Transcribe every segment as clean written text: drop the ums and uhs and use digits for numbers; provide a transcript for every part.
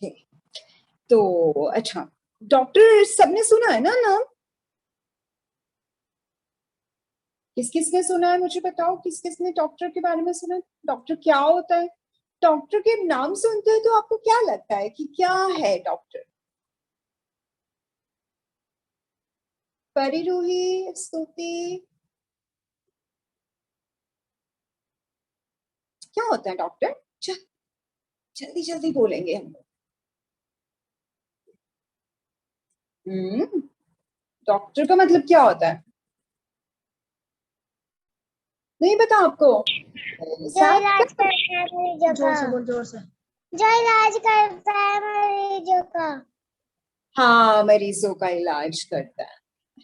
Okay. तो अच्छा, doctor सबने सुना है ना नाम? किस किसने सुना है मुझे बताओ, किस किसने डॉक्टर के बारे में सुना है? डॉक्टर क्या होता है? डॉक्टर के नाम सुनते हैं तो आपको क्या लगता है कि क्या है डॉक्टर? परी, रूही, स्तुति, क्या होता है डॉक्टर? जल्दी जल्दी बोलेंगे हम लोग। डॉक्टर का मतलब क्या होता है? नहीं पता आपको? जो इलाज करता है मरीजों का। जोर से बोल, जोर से। जो इलाज करता है मरीजों का। हाँ, मरीजों का इलाज करता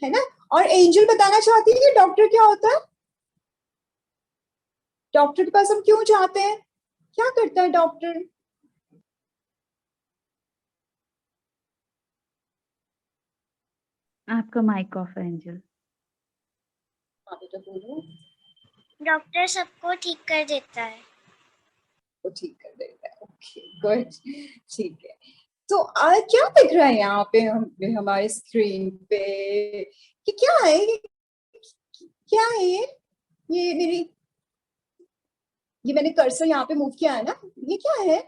है ना? और एंजल बताना चाहती है कि डॉक्टर क्या होता है? डॉक्टर के पास हम क्यों जाते हैं? क्या करता है डॉक्टर? आपका माइक ऑफ है एंजल। हाँ बेटा बोलो। डॉक्टर सबको ठीक कर देता है। वो ठीक कर देता है। Okay, good. ठीक है। तो आज क्या दिख रहा है यहाँ पे हमारे स्क्रीन पे? कि क्या है क्या है ये मेरी, ये मैंने कर्सर यहाँ पे मूव किया है ना, ये क्या है?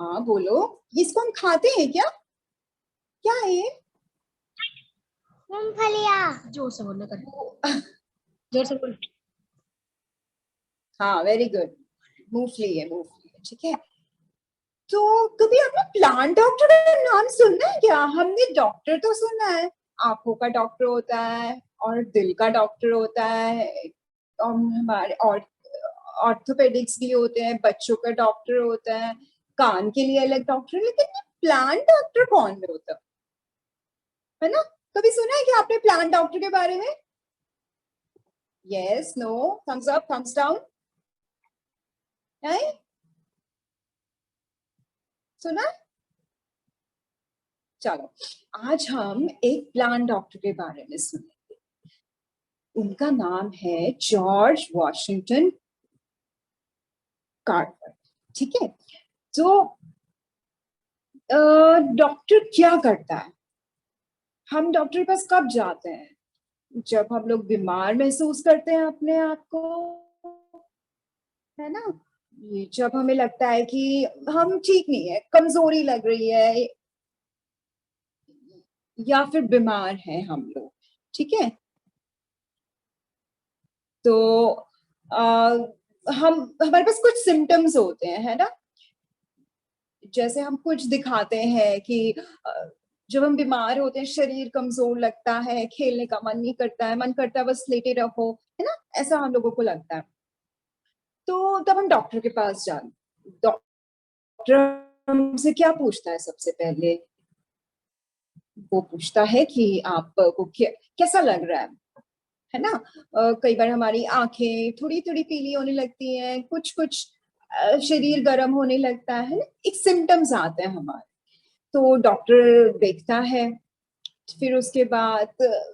हाँ बोलो। इसको हम खाते हैं क्या? क्या है ये? मूंगफलियाँ। जोर से बोलने कर। जोर से बोल। हाँ, वेरी गुड। मूंगफली है, मूंगफली है, ठीक है। तो कभी आपने प्लांट डॉक्टर का नाम सुना है क्या? हमने डॉक्टर तो सुना है, आंखों का डॉक्टर होता है और दिल का डॉक्टर होता है, और हमारे और ऑर्थोपेडिक्स भी होते हैं, बच्चों का डॉक्टर होता है, कान के लिए अलग डॉक्टर, लेकिन ये प्लांट डॉक्टर कौन होता है ना? कभी सुना है क्या आपने प्लांट डॉक्टर के बारे में? Yes, no, thumbs up, thumbs down? नहीं सुना? चलो, आज हम एक प्लांट डॉक्टर के बारे में सुनेंगे। उनका नाम है जॉर्ज वॉशिंगटन कार्टर, ठीक है। तो डॉक्टर क्या करता है? हम डॉक्टर के पास कब जाते हैं? जब हम लोग बीमार महसूस करते हैं अपने आप को, है ना? ये जब हमें लगता है कि हम ठीक नहीं है, कमजोरी लग रही है, या फिर बीमार हैं हम लोग, ठीक है। तो हम हमारे पास कुछ सिम्टम्स होते हैं, है ना? जैसे हम कुछ दिखाते हैं कि जब हम बीमार होते हैं शरीर कमजोर लगता है, खेलने का मन नहीं करता है, मन करता है बस लेटे रहो, है ना? ऐसा हम लोगों को लगता है। तो तब हम डॉक्टर के पास जाते। डॉक्टर हमसे क्या पूछता है सबसे पहले? वो पूछता है कि आपको कैसा लग रहा है ना? कई बार हमारी आंखें थोड़ी थोड़ी पीली होने लगती हैं, कुछ कुछ शरीर गर्म होने लगता है ना? एक सिम्टम्स आते हैं हमारे। तो डॉक्टर देखता है, फिर उसके बाद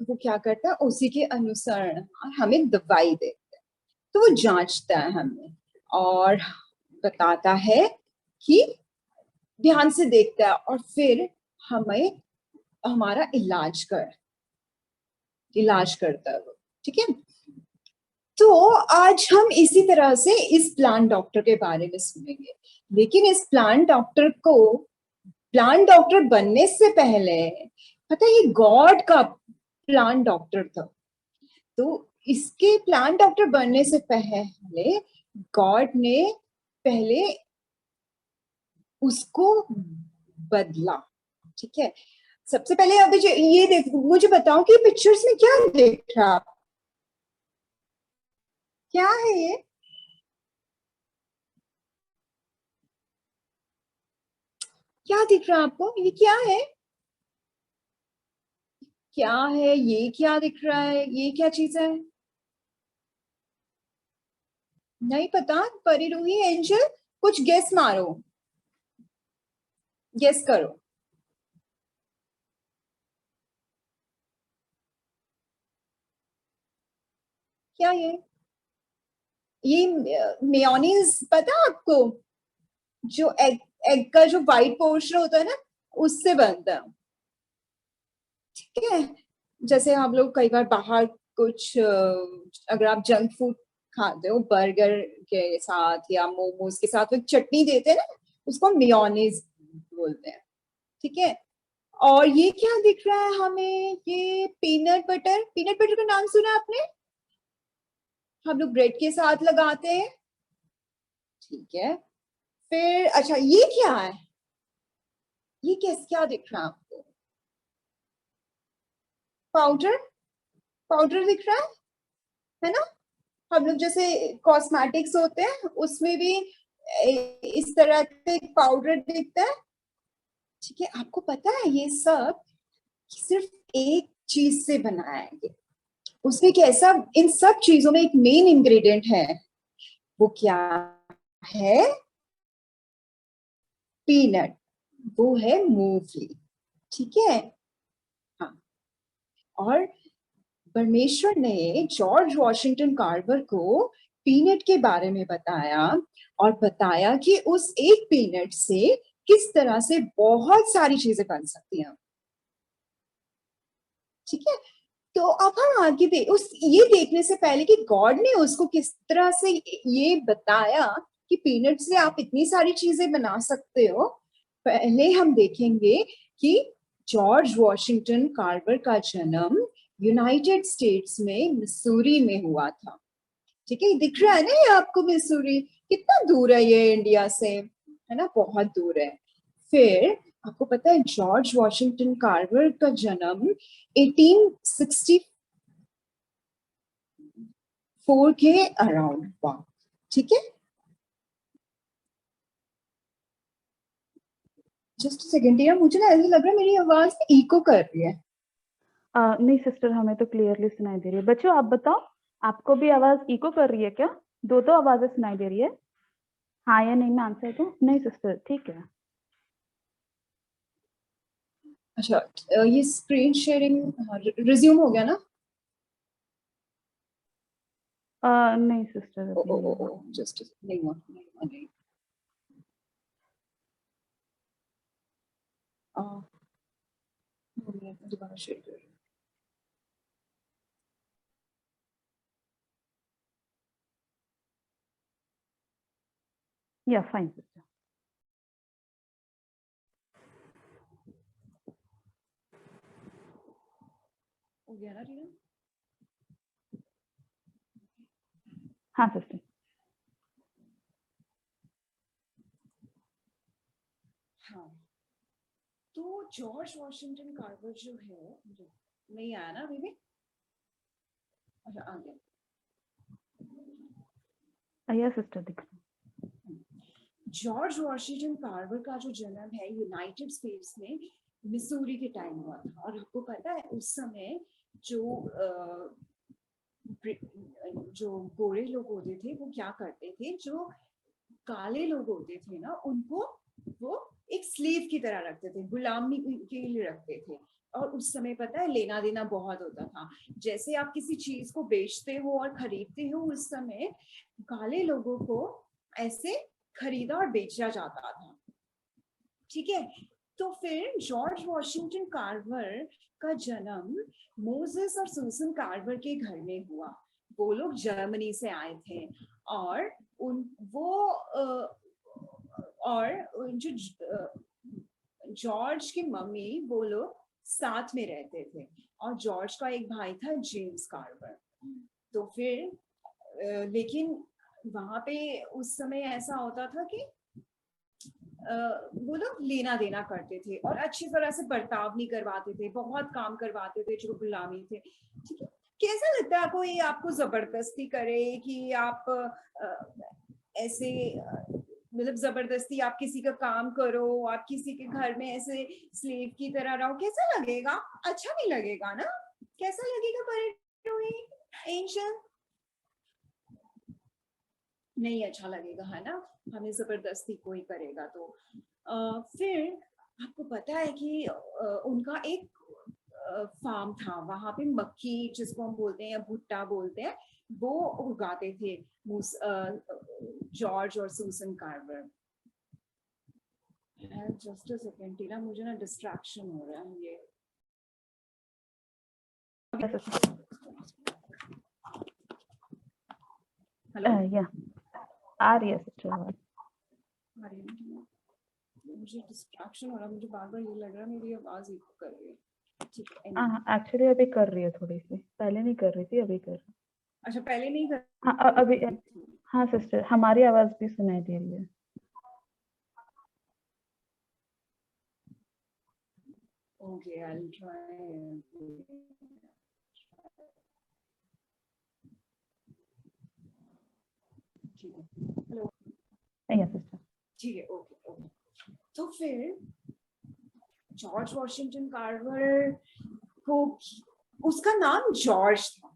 वो क्या करता है, उसी के अनुसार हमें दवाई देता है। तो वो जांचता है हमें और बताता है कि, ध्यान से देखता है और फिर हमें हमारा इलाज करता है वो, ठीक है। तो आज हम इसी तरह से इस प्लांट डॉक्टर के बारे में सुनेंगे। लेकिन इस प्लांट डॉक्टर बनने से पहले, पता है, ये गॉड का प्लांट डॉक्टर था। तो इसके प्लांट डॉक्टर बनने से पहले गॉड ने पहले उसको बदला, ठीक है। सबसे पहले अभी ये देख, मुझे बताओ कि पिक्चर्स में क्या देख रहा आप? क्या है ये? क्या दिख रहा है आपको? ये क्या है? क्या है ये? क्या दिख रहा है? ये क्या चीज है? नहीं पता? परी, रूही, एंजल, कुछ गेस मारो, गेस करो। क्या ये? ये मेयोनीज पता है आपको, जो एग का जो व्हाइट पोर्शन होता है ना, उससे बनता है। ठीक है, जैसे हम लोग कई बार बाहर कुछ अगर आप जंक फूड खाते हो बर्गर के साथ या मोमोज के साथ, वो एक चटनी देते हैं ना, उसको मेयोनीज बोलते हैं। ठीक है, और ये क्या दिख रहा है हमें, ये पीनट बटर। पीनट बटर का नाम सुना आपने, हम लोग ब्रेड के साथ लगाते हैं। ठीक है, फिर अच्छा ये क्या है, ये क्या दिख रहा है आपको, पाउडर, पाउडर दिख रहा है ना। हम लोग जैसे कॉस्मेटिक्स होते हैं उसमें भी इस तरह का एक पाउडर दिखता है। ठीक है, आपको पता है ये सब सिर्फ एक चीज से बना है, उसमें कैसा, इन सब चीजों में एक मेन इंग्रेडिएंट है, वो क्या है, पीनट, वो है मूंगफली। ठीक है, हाँ, और परमेश्वर ने जॉर्ज वॉशिंगटन कार्वर को पीनट के बारे में बताया, और बताया कि उस एक पीनट से किस तरह से बहुत सारी चीजें बन सकती हैं। ठीक है, तो अब हम आगे उस ये देखने से पहले कि गॉड ने उसको किस तरह से ये बताया कि पीनट से आप इतनी सारी चीजें बना सकते हो, पहले हम देखेंगे कि जॉर्ज वॉशिंगटन कार्वर का जन्म यूनाइटेड स्टेट्स में मिसूरी में हुआ था। ठीक है, दिख रहा है ना ये आपको मिसूरी, कितना दूर है ये इंडिया से, है ना, बहुत दूर है। फिर आपको पता है जॉर्ज वॉशिंगटन कार्वर का जन्म 1864 के अराउंड हुआ। ठीक है, जस्ट सेकेंड यार, मुझे ना ऐसा लग रहा है मेरी आवाज इको कर रही है। नहीं सिस्टर, हमें तो क्लियरली सुनाई दे रही है। बच्चों आप बताओ, आपको भी आवाज इको कर रही है क्या? दो आवाजें सुनाई दे रही है, हाँ या नहीं में आंसर दो। नहीं सिस्टर, ठीक है। अच्छा, ये स्क्रीन शेयरिंग रिज्यूम हो गया ना? नहीं सिस्टर, अभी नहीं हुआ। जस्ट नहीं हुआ, नहीं। दोबारा शेयर कर रही हूँ। या फाइन सिस्टर। हो गया ना रीना? हाँ सिस्टर। हाँ, तो जॉर्ज वॉशिंगटन कार्वर जो है, नहीं आया ना अभी भी? अच्छा, आ गया। या सिस्टर दिख रहा। जॉर्ज वॉशिंगटन कार्वर का जो जन्म है यूनाइटेड स्टेट्स में मिसूरी के टाइम हुआ था। और आपको पता है उस समय जो गोरे लोग होते थे वो क्या करते थे, जो काले लोग होते थे ना उनको वो एक स्लेव की तरह रखते थे, गुलामी के लिए रखते थे। और उस समय पता है लेना देना बहुत होता था, जैसे आप किसी चीज को बेचते हो और खरीदते हो, उस समय काले लोगों को ऐसे खरीदा और बेचा जाता था। ठीक है, तो फिर जॉर्ज वॉशिंगटन कार्वर का जन्म मोसेस और सुसन कार्वर के घर में हुआ। वो लोग जर्मनी से आए थे, और जो जॉर्ज की मम्मी वो लोग साथ में रहते थे, और जॉर्ज का एक भाई था जेम्स कार्वर। तो फिर लेकिन वहां पे उस समय ऐसा होता था कि वो लोग लेना देना करते थे और अच्छी तरह से बर्ताव नहीं करवाते थे, बहुत काम करवाते थे जो गुलामी थे। ठीक है, कैसा लगता है कोई आपको जबरदस्ती करे कि आप ऐसे मतलब जबरदस्ती आप किसी का काम करो, आप किसी के घर में ऐसे स्लेव की तरह रहो, कैसा लगेगा? अच्छा नहीं लगेगा ना? कैसा लगेगा पर एंजल? नहीं अच्छा लगेगा, है ना, हमें जबरदस्ती कोई करेगा तो। फिर आपको पता है कि उनका एक फार्म था, वहां पे मक्की जिसको हम बोलते हैं या भुट्टा बोलते हैं वो उगाते थे जॉर्ज और Susan Carver. Just a second Tina, मुझे ना डिस्ट्रैक्शन हो रहा है ये। हेलो या आ रही है सिस्टर आवाज। मुझे डिस्ट्रैक्शन हो रहा है, मुझे बार बार ये लग रहा है मेरी आवाज इको कर रही है। ठीक है, हाँ एक्चुअली अभी कर रही है थोड़ी सी, पहले नहीं कर रही थी अभी कर रही। अच्छा पहले नहीं कर हाँ अभी हाँ सिस्टर हमारी आवाज भी सुनाई दे रही है। Okay, I will try. ठीक है, हेलो या सिस्टर ठीक है, ओके ओके। तो फिर जॉर्ज वॉशिंगटन कार्वर को, उसका नाम जॉर्ज था,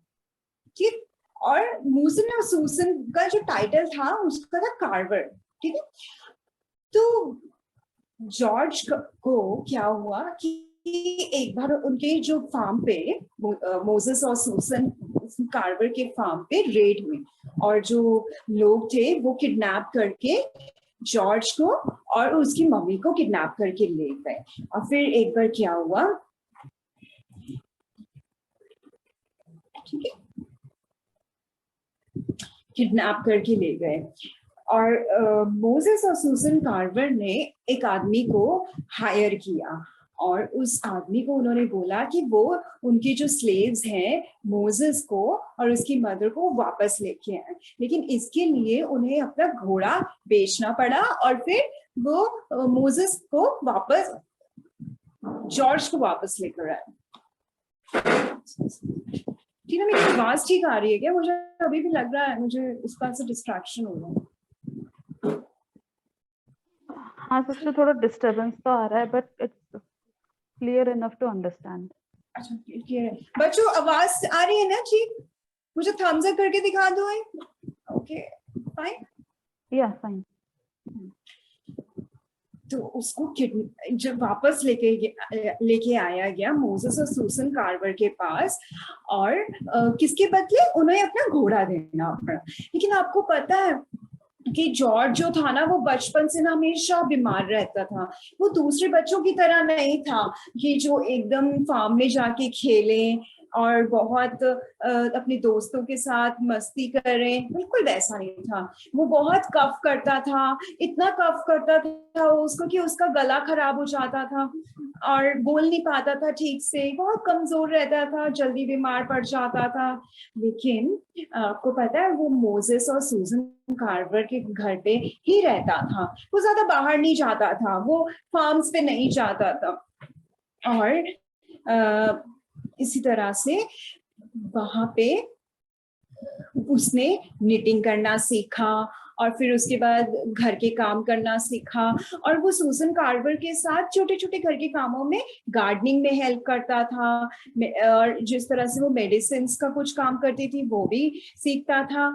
ठीक, और मूसन और सूसन का जो टाइटल था उसका था कार्वर, ठीक है। तो जॉर्ज को क्या हुआ कि एक बार उनके जो फार्म पे, मोसेस और सूसन कार्वर के फार्म पे रेड हुई और जो लोग थे वो किडनैप करके जॉर्ज को और उसकी मम्मी को किडनैप करके ले गए। और फिर एक बार क्या हुआ, ठीक है, किडनैप करके ले गए और मोसेस और सूसन कार्वर ने एक आदमी को हायर किया और उस आदमी को उन्होंने बोला कि वो उनके जो स्लेव्स हैं मोसेस को और उसकी मदर को वापस लेके आए, लेकिन इसके लिए उन्हें अपना घोड़ा बेचना पड़ा और फिर वो मोसेस को वापस, जॉर्ज को वापस लेकर आए। ठीक है, मेरी आवाज ठीक आ रही है क्या? मुझे अभी भी लग रहा है मुझे इस बात से डिस्ट्रैक्शन हो रहा है। हाँ सिस्टर थोड़ा डिस्टरबेंस तो आ रहा है but it's clear enough to understand. अच्छा क्लियर है बच्चों, आवाज आ रही है ना? ठीक, मुझे थम्स अप करके दिखा दो। ओके फाइन, या फाइन। तो उसको जब वापस लेके आया गया मोसेस और सूसन कार्वर के पास और किसके बदले उन्हें अपना घोड़ा देना पड़ा। लेकिन आपको पता है कि जॉर्ज जो था ना वो बचपन से ना हमेशा बीमार रहता था। वो दूसरे बच्चों की तरह नहीं था कि जो एकदम फार्म में जाके खेले और बहुत अपने दोस्तों के साथ मस्ती करें, बिल्कुल वैसा नहीं था। वो बहुत कफ करता था, इतना कफ करता था उसको कि उसका गला खराब हो जाता था और बोल नहीं पाता था ठीक से, बहुत कमजोर रहता था, जल्दी बीमार पड़ जाता था। लेकिन आपको पता है वो मोसेस और सूजन कार्वर के घर पे ही रहता था, वो ज्यादा बाहर नहीं जाता था, वो फार्म्स पे नहीं जाता था। और इसी तरह से वहां पे उसने निटिंग करना सीखा और फिर उसके बाद घर के काम करना सीखा और वो सूजन कार्वर के साथ छोटे छोटे घर के कामों में, गार्डनिंग में हेल्प करता था और जिस तरह से वो मेडिसिन का कुछ काम करती थी वो भी सीखता था।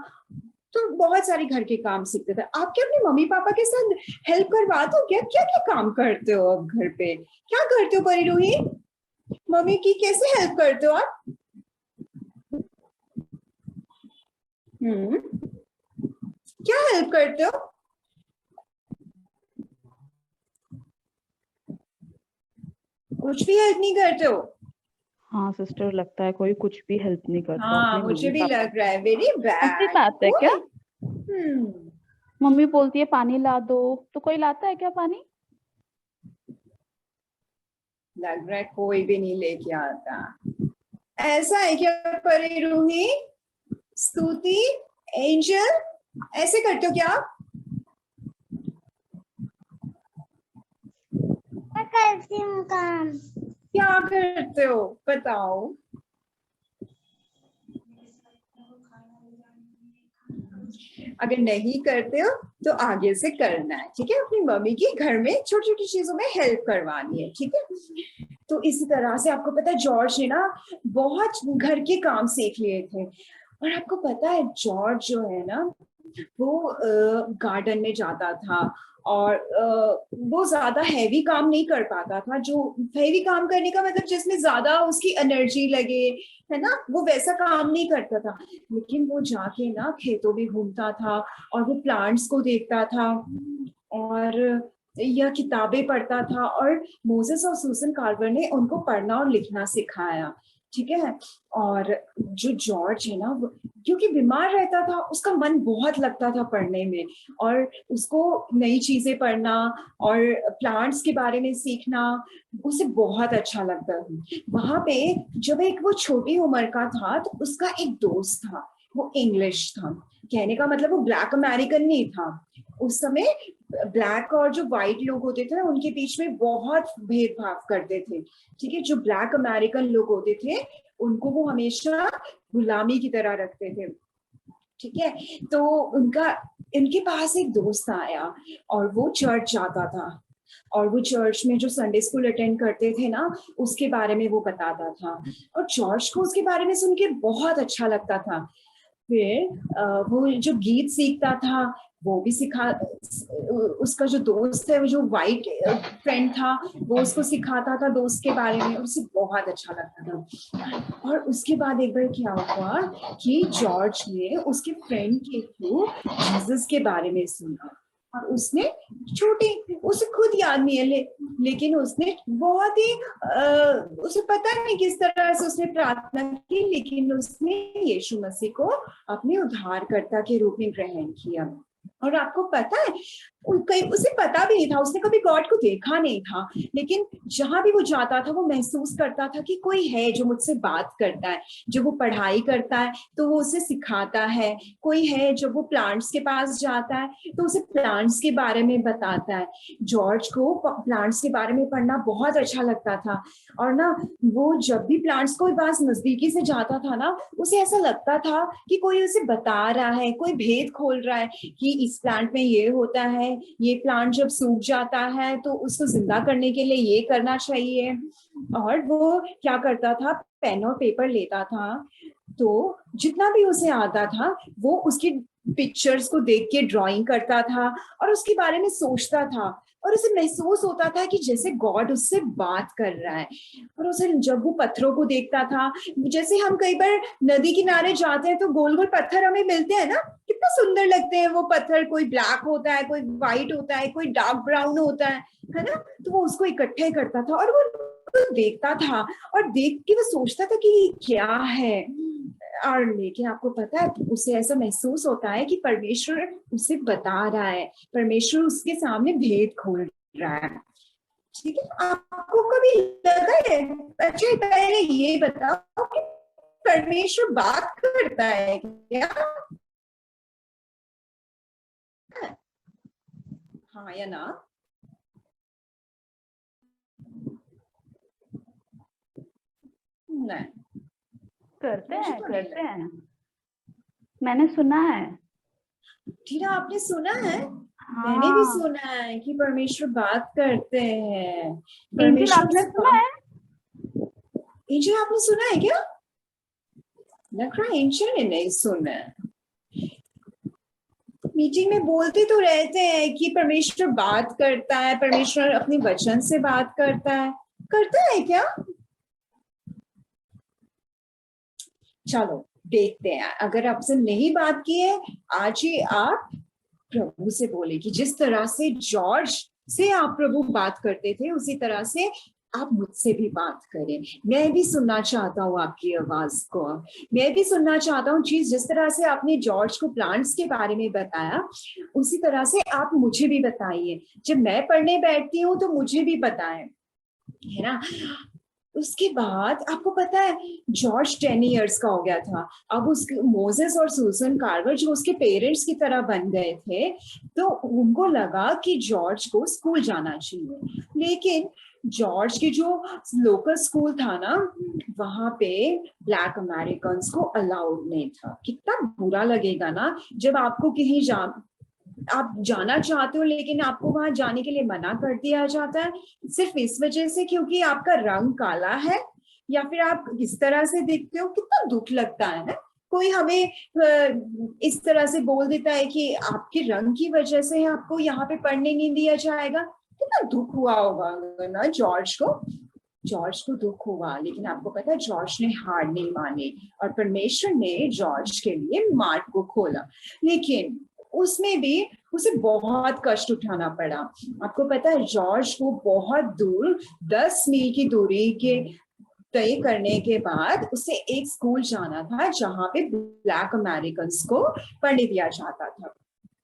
तो बहुत सारे घर के काम सीखते थे। आप क्या अपने मम्मी पापा के साथ हेल्प करवाते हो क्या? क्या क्या काम करते हो अब घर पे? क्या करते हो परी रूही? मम्मी की कैसे हेल्प करते हो आप? क्या हेल्प करते हो? कुछ भी हेल्प नहीं करते हो? हाँ सिस्टर लगता है कोई कुछ भी हेल्प नहीं करता। हाँ मुझे भी लग रहा है। वेरी ऐसी बैड। बात है क्या? मम्मी बोलती है पानी ला दो, तो कोई लाता है क्या पानी? लग रहा है कोई भी नहीं लेके आता। ऐसा है क्या परी रूही, स्तुति, एंजल, ऐसे करते हो क्या आप? मैं करती हूँ काम। क्या करते हो बताओ? अगर नहीं करते हो तो आगे से करना है, ठीक है? अपनी मम्मी की घर में छोटी छोटी चीजों में हेल्प करवानी है, ठीक है? तो इसी तरह से आपको पता है जॉर्ज ने ना बहुत घर के काम सीख लिए थे। और आपको पता है जॉर्ज जो है ना वो गार्डन में जाता था और वो ज्यादा हैवी काम नहीं कर पाता था। जो हैवी काम करने का मतलब जिसमें ज्यादा उसकी एनर्जी लगे, है ना, वो वैसा काम नहीं करता था। लेकिन वो जाके ना खेतों में घूमता था और वो प्लांट्स को देखता था और यह किताबें पढ़ता था। और मोसेस और सूसन कार्वर ने उनको पढ़ना और लिखना सिखाया, ठीक है। और जो जॉर्ज है ना, क्योंकि बीमार रहता था, उसका मन बहुत लगता था पढ़ने में, और उसको नई चीजें पढ़ना और प्लांट्स के बारे में सीखना उसे बहुत अच्छा लगता था। वहां पे जब एक वो छोटी उम्र का था तो उसका एक दोस्त था, वो इंग्लिश था। कहने का मतलब वो ब्लैक अमेरिकन नहीं था। उस समय ब्लैक और जो व्हाइट लोग होते थे ना, उनके बीच में बहुत भेदभाव करते थे, ठीक है। जो ब्लैक अमेरिकन लोग होते थे उनको वो हमेशा गुलामी की तरह रखते थे, ठीक है। तो इनके पास एक दोस्त आया और वो चर्च जाता था, और वो चर्च में जो संडे स्कूल अटेंड करते थे ना, उसके बारे में वो बताता था। और जॉर्ज को उसके बारे में सुन के बहुत अच्छा लगता था। फिर वो जो गीत सीखता था वो भी सिखा, उसका जो दोस्त है, वो जो वाइट फ्रेंड था, वो उसको सिखाता था दोस्त के बारे में, उसे बहुत अच्छा लगता था। और उसके बाद एक बार क्या हुआ कि जॉर्ज ने उसके फ्रेंड के थ्रू जीसस के बारे में सुना, और उसने उसे खुद याद नहीं है, लेकिन उसने बहुत ही उसे पता नहीं किस तरह से उसने प्रार्थना की, लेकिन उसने यीशु मसीह को अपने उद्धारकर्ता के रूप में ग्रहण किया। और आपको पता है, उसे पता भी नहीं था, उसने कभी गॉड को देखा नहीं था, लेकिन जहां भी वो जाता था वो महसूस करता था कि कोई है जो मुझसे बात करता है। जब वो पढ़ाई करता है तो वो उसे सिखाता है, कोई है जब वो प्लांट्स के पास जाता है तो उसे प्लांट्स के बारे में बताता है। जॉर्ज को प्लांट्स के बारे में पढ़ना बहुत अच्छा लगता था, और ना वो जब भी प्लांट्स को पास नजदीकी से जाता था ना, उसे ऐसा लगता था कि कोई उसे बता रहा है, कोई भेद खोल रहा है कि इस प्लांट में ये होता है, ये प्लांट जब सूख जाता है तो उसको जिंदा करने के लिए ये करना चाहिए। और वो क्या करता था, पेन और पेपर लेता था, तो जितना भी उसे आता था वो उसकी पिक्चर्स को देख के ड्राइंग करता था और उसके बारे में सोचता था, और उसे महसूस होता था कि जैसे गॉड उससे बात कर रहा है। और उसे जब वो पत्थरों को देखता था, जैसे हम कई बार नदी किनारे जाते हैं तो गोल गोल पत्थर हमें मिलते हैं ना, कितना सुंदर लगते हैं वो पत्थर, कोई ब्लैक होता है, कोई व्हाइट होता है, कोई डार्क ब्राउन होता है ना। तो वो उसको इकट्ठे करता था और वो देखता था, और देख के वो सोचता था कि क्या है। और लेकिन आपको पता है, उसे ऐसा महसूस होता है कि परमेश्वर उसे बता रहा है, परमेश्वर उसके सामने भेद खोल रहा है, ठीक है। आपको कभी लगा है, अच्छा पहले ये बताओ कि परमेश्वर बात करता है क्या? हाँ या ना? नहीं करते हैं, मैंने सुना है। ठीक है, आपने सुना है? हाँ। मैंने भी सुना है कि परमेश्वर बात करते हैं। एंजल आपने सुना है? एंजल आपने सुना है क्या? लग रहा है एंजल ने नहीं सुना है। मीटिंग में बोलते तो रहते हैं कि परमेश्वर बात करता है, परमेश्वर अपने वचन से बात करता है क्या? चलो देखते हैं, अगर आपसे नहीं बात की है, आज ही आप प्रभु से बोले कि जिस तरह से जॉर्ज से आप प्रभु बात करते थे, उसी तरह से आप मुझसे भी बात करें। मैं भी सुनना चाहता हूँ आपकी आवाज को, मैं भी सुनना चाहता हूँ। जिस तरह से आपने जॉर्ज को प्लांट्स के बारे में बताया, उसी तरह से आप मुझे भी बताइए। जब मैं पढ़ने बैठती हूँ तो मुझे भी बताएं, है ना। उसके बाद आपको पता है, जॉर्ज 10 इयर्स का हो गया था। अब उसके मोसेस और सूसन कार्वर जो उसके पेरेंट्स की तरह बन गए थे, तो उनको लगा कि जॉर्ज को स्कूल जाना चाहिए। लेकिन जॉर्ज के जो लोकल स्कूल था ना, वहां पे ब्लैक अमेरिकन को अलाउड नहीं था। कितना बुरा लगेगा ना जब आपको कहीं आप जाना चाहते हो लेकिन आपको वहां जाने के लिए मना कर दिया जाता है, सिर्फ इस वजह से क्योंकि आपका रंग काला है या फिर आप इस तरह से दिखते हो। कितना दुख लगता है ना। कोई हमें इस तरह से बोल देता है कि आपके रंग की वजह से आपको यहाँ पे पढ़ने नहीं दिया जाएगा, कितना दुख हुआ होगा ना जॉर्ज को। जॉर्ज को दुख हुआ, लेकिन आपको पता है जॉर्ज ने हार नहीं मानी और परमेश्वर ने जॉर्ज के लिए मार्ग को खोला। लेकिन उसमें भी उसे बहुत कष्ट उठाना पड़ा। आपको पता है जॉर्ज को बहुत दूर 10 मील की दूरी के तय करने के बाद उसे एक स्कूल जाना था जहां पे ब्लैक अमेरिकन को पढ़ने दिया जाता था।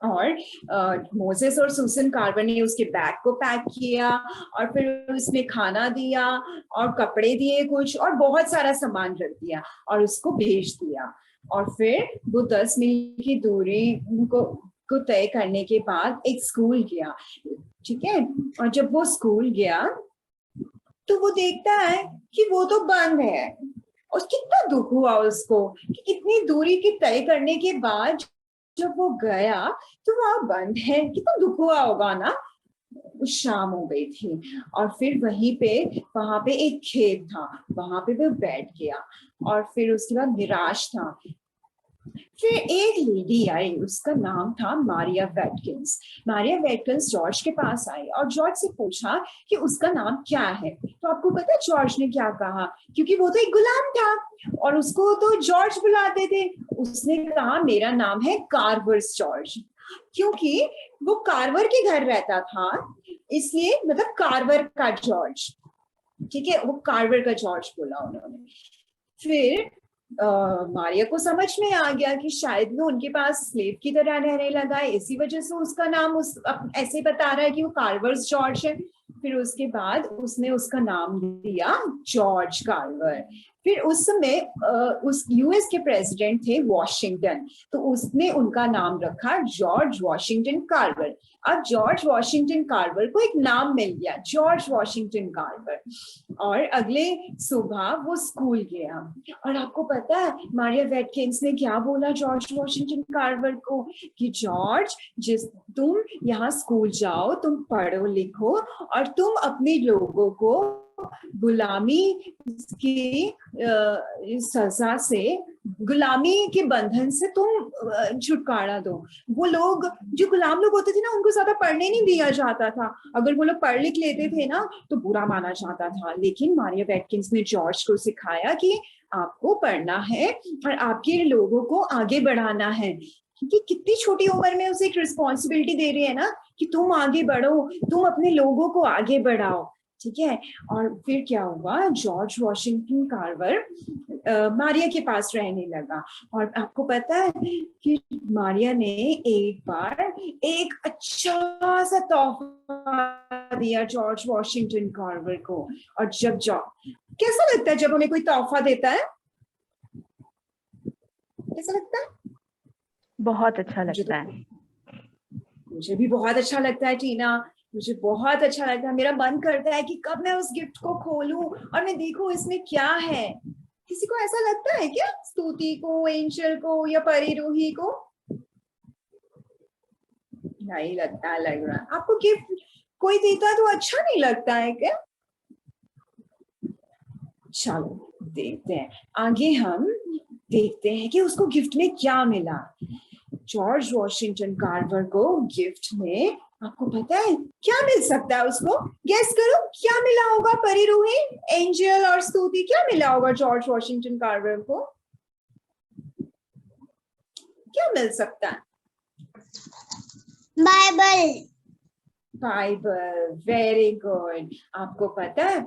और मोसेस और सुसन कार्वर ने उसके बैग को पैक किया और फिर उसने खाना दिया और कपड़े दिए कुछ और बहुत सारा सामान रख दिया और उसको भेज दिया। और फिर वो 10 मील की दूरी को तय करने के बाद एक स्कूल गया, ठीक है। और जब वो स्कूल गया तो वो देखता है कि वो तो बंद है। और कितना दुख हुआ उसको कि कितनी दूरी की तय करने के बाद जब वो गया तो वहां बंद है, कितना दुख हुआ होगा ना। शाम हो गई थी और फिर वहां पे एक खेत था, वहां पे वो बैठ गया और फिर उसके बाद निराश था। फिर एक लेडी आई, उसका नाम था मारिया वेटकिंस। मारिया वेटकिंस जॉर्ज के पास आई और जॉर्ज से पूछा कि उसका नाम क्या है। तो आपको पता है जॉर्ज ने क्या कहा, क्योंकि वो तो एक गुलाम था और उसको तो जॉर्ज बुलाते थे। उसने कहा मेरा नाम है कार्वर्स जॉर्ज, क्योंकि वो कार्वर के घर रहता था, इसलिए मतलब कार्वर का जॉर्ज, ठीक है। वो कार्वर का जॉर्ज बोला उन्होंने। फिर मारिया को समझ में आ गया कि शायद वो उनके पास स्लेव की तरह रहने लगा है, इसी वजह से उसका नाम ऐसे बता रहा है कि वो कार्वर्स जॉर्ज है। फिर उसके बाद उसने उसका नाम दिया जॉर्ज कार्वर। फिर उस समय उस यूएस के प्रेसिडेंट थे वॉशिंगटन, तो उसने उनका नाम रखा जॉर्ज वॉशिंगटन कार्वर। अब जॉर्ज वॉशिंगटन कार्वर को एक नाम मिल गया, जॉर्ज वॉशिंगटन कार्वर। और अगले सुबह वो स्कूल गया और आपको पता है मारिया वेटकिंस ने क्या बोला जॉर्ज वॉशिंगटन कार्वर को कि जॉर्ज, तुम यहाँ स्कूल जाओ, तुम पढ़ो लिखो और तुम अपने लोगों को गुलामी की सजा से, गुलामी के बंधन से तुम छुटकारा दो। वो लोग जो गुलाम लोग होते थे ना, उनको ज्यादा पढ़ने नहीं दिया जाता था। अगर वो लोग पढ़ लिख लेते थे ना तो बुरा माना जाता था। लेकिन मारिया वेटकिंस ने जॉर्ज को सिखाया कि आपको पढ़ना है और आपके लोगों को आगे बढ़ाना है, क्योंकि कितनी छोटी उम्र में उसे एक रिस्पॉन्सिबिलिटी दे रही है ना कि तुम आगे बढ़ो, तुम अपने लोगों को आगे बढ़ाओ, ठीक है। और फिर क्या हुआ, जॉर्ज वॉशिंगटन कार्वर मारिया के पास रहने लगा। और आपको पता है कि मारिया ने एक बार एक अच्छा सा तोहफा दिया जॉर्ज वॉशिंगटन कार्वर को। और जब कैसा लगता है जब हमें कोई तोहफा देता है, कैसा लगता है? बहुत अच्छा लगता है। मुझे भी बहुत अच्छा लगता है टीना, मुझे बहुत अच्छा लगता है। मेरा मन करता है कि कब मैं उस गिफ्ट को खोलूं और मैं देखूं इसमें क्या है। किसी को ऐसा लगता है क्या, स्तुति को, एंजल को या परी रूही को? नहीं लगता, लग रहा है आपको गिफ्ट कोई देता तो अच्छा नहीं लगता है क्या? चलो देखते हैं आगे, हम देखते हैं कि उसको गिफ्ट में क्या मिला। जॉर्ज वॉशिंगटन कार्वर को गिफ्ट में, आपको पता है क्या मिल सकता है उसको? गेस करो क्या मिला होगा परी रूही, एंजल और स्तुति, क्या मिला होगा जॉर्ज वॉशिंगटन कार्वर को? क्या मिल सकता है? बाइबल। Bible, very good. आपको पता है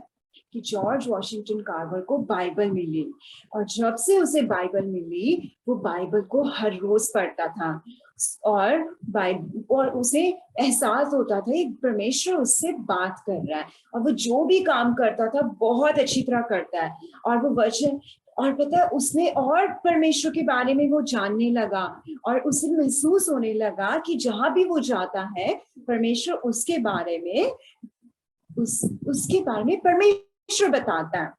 कि जॉर्ज वॉशिंगटन कार्वर को बाइबल मिली और जब से उसे बाइबल मिली वो बाइबल को हर रोज पढ़ता था और उसे एहसास होता था कि परमेश्वर उससे बात कर रहा है और वो जो भी काम करता था बहुत अच्छी तरह करता है। और वो वचन, और पता है उसने और परमेश्वर के बारे में वो जानने लगा और उसे महसूस होने लगा कि जहां भी वो जाता है परमेश्वर उसके बारे में उसके बारे में परमेश्वर बताता है,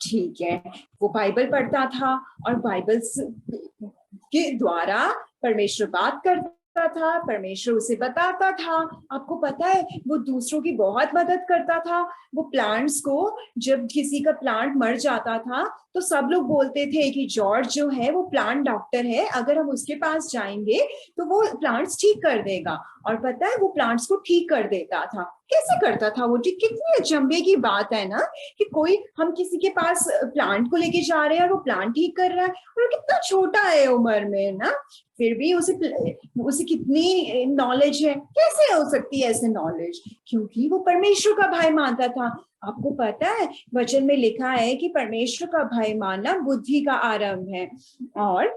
ठीक है। वो बाइबल पढ़ता था और बाइबल के द्वारा परमेश्वर बात करता था, परमेश्वर उसे बताता था। आपको पता है वो दूसरों की बहुत मदद करता था। वो प्लांट्स को, जब किसी का प्लांट मर जाता था तो सब लोग बोलते थे कि जॉर्ज जो है वो प्लांट डॉक्टर है, अगर हम उसके पास जाएंगे तो वो प्लांट्स ठीक कर देगा। और पता है वो प्लांट्स को ठीक कर देता था। कैसे करता था वो ठीक? कितनी अचंभे की बात है ना कि कोई, हम किसी के पास प्लांट को लेके जा रहे हैं और वो प्लांट ठीक कर रहा है, और वो कितना छोटा है उम्र में ना, फिर भी उसे कितनी नॉलेज है। कैसे हो सकती है ऐसे नॉलेज? क्योंकि वो परमेश्वर का भय मानता था। आपको पता है वचन में लिखा है कि परमेश्वर का भय मानना बुद्धि का आरंभ है। और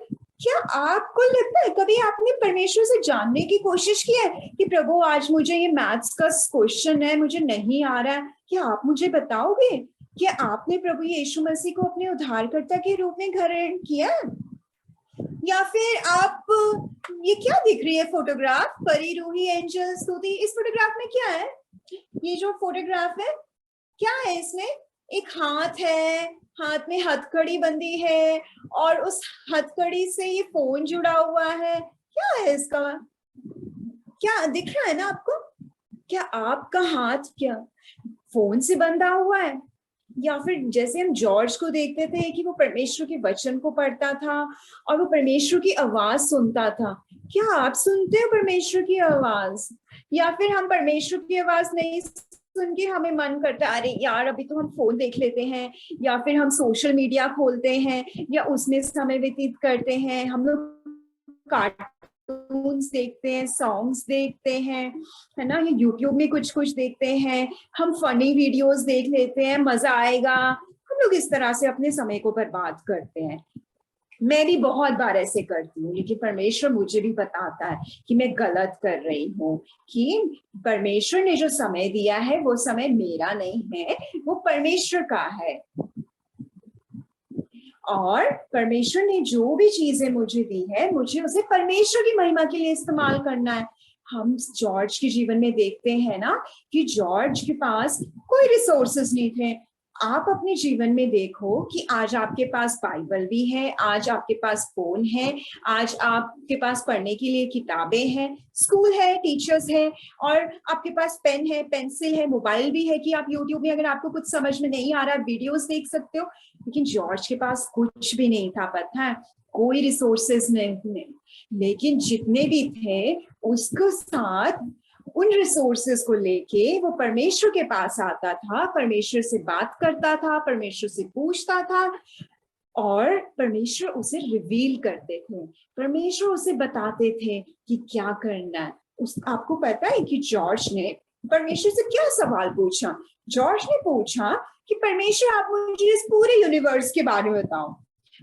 क्या आपको लगता है कभी आपने परमेश्वर से जानने की कोशिश की है कि प्रभु आज मुझे ये मैथ्स का क्वेश्चन है, मुझे नहीं आ रहा है, क्या आप मुझे बताओगे? क्या आपने प्रभु यीशु मसीह को अपने उद्धारकर्ता के रूप में ग्रहण किया? या फिर आप, ये क्या दिख रही है फोटोग्राफ, परी, रूही, एंजल, स्तुति, इस फोटोग्राफ में क्या है? ये जो फोटोग्राफ है क्या है? इसमें एक हाथ है, हाथ में हथकड़ी बंधी है और उस हथकड़ी से ये फोन जुड़ा हुआ है। क्या है इसका? क्या दिख रहा है ना आपको? क्या आपका हाथ क्या फोन से बंधा हुआ है? या फिर जैसे हम जॉर्ज को देखते थे कि वो परमेश्वर के वचन को पढ़ता था और वो परमेश्वर की आवाज सुनता था, क्या आप सुनते हो परमेश्वर की आवाज? या फिर हम परमेश्वर की आवाज नहीं सुन के हमें मन करता है अरे यार अभी तो हम फोन देख लेते हैं, या फिर हम सोशल मीडिया खोलते हैं या उसमें समय व्यतीत करते हैं, हम लोग कार्टून्स देखते हैं, सॉन्ग्स देखते हैं, है ना, ये यूट्यूब में कुछ कुछ देखते हैं, हम फनी वीडियोस देख लेते हैं, मजा आएगा, हम लोग इस तरह से अपने समय को बर्बाद करते हैं। मैं भी बहुत बार ऐसे करती हूँ, लेकिन परमेश्वर मुझे भी बताता है कि मैं गलत कर रही हूँ, कि परमेश्वर ने जो समय दिया है वो समय मेरा नहीं है, वो परमेश्वर का है। और परमेश्वर ने जो भी चीजें मुझे दी है, मुझे उसे परमेश्वर की महिमा के लिए इस्तेमाल करना है। हम जॉर्ज के जीवन में देखते हैं ना कि जॉर्ज के पास कोई रिसोर्सेस नहीं थे। आप अपने जीवन में देखो कि आज आपके पास बाइबल भी है, आज आपके पास फोन है, आज आपके पास पढ़ने के लिए किताबें हैं, स्कूल है, टीचर्स है, और आपके पास पेन है, पेंसिल है, मोबाइल भी है कि आप यूट्यूब में अगर आपको कुछ समझ में नहीं आ रहा वीडियोस देख सकते हो। लेकिन जॉर्ज के पास कुछ भी नहीं था, पता है, कोई रिसोर्सेज नहीं। लेकिन जितने भी थे उसके साथ उन रिसोर्सेज को लेके वो परमेश्वर के पास आता था, परमेश्वर से बात करता था, परमेश्वर से पूछता था और परमेश्वर उसे रिवील करते थे, परमेश्वर उसे बताते थे कि क्या करना है। आपको पता है कि जॉर्ज ने परमेश्वर से क्या सवाल पूछा? जॉर्ज ने पूछा कि परमेश्वर आप मुझे इस पूरे यूनिवर्स के बारे में बताओ,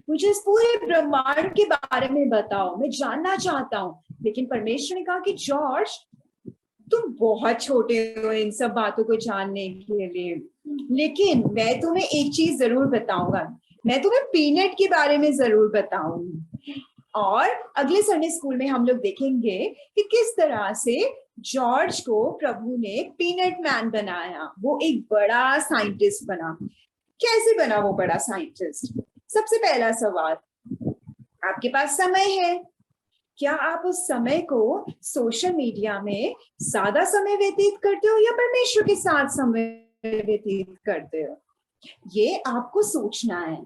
मुझे इस पूरे ब्रह्मांड के बारे में बताओ, मैं जानना चाहता हूँ। लेकिन परमेश्वर ने कहा कि जॉर्ज तुम बहुत छोटे हो इन सब बातों को जानने के लिए, लेकिन मैं तुम्हें एक चीज जरूर बताऊंगा, मैं तुम्हें पीनट के बारे में जरूर बताऊंगी। और अगले संडे स्कूल में हम लोग देखेंगे कि किस तरह से जॉर्ज को प्रभु ने पीनट मैन बनाया, वो एक बड़ा साइंटिस्ट बना। कैसे बना वो बड़ा साइंटिस्ट? सबसे पहला सवाल, आपके पास समय है, क्या आप उस समय को सोशल मीडिया में ज्यादा समय व्यतीत करते हो या परमेश्वर के साथ समय व्यतीत करते हो? ये आपको सोचना है,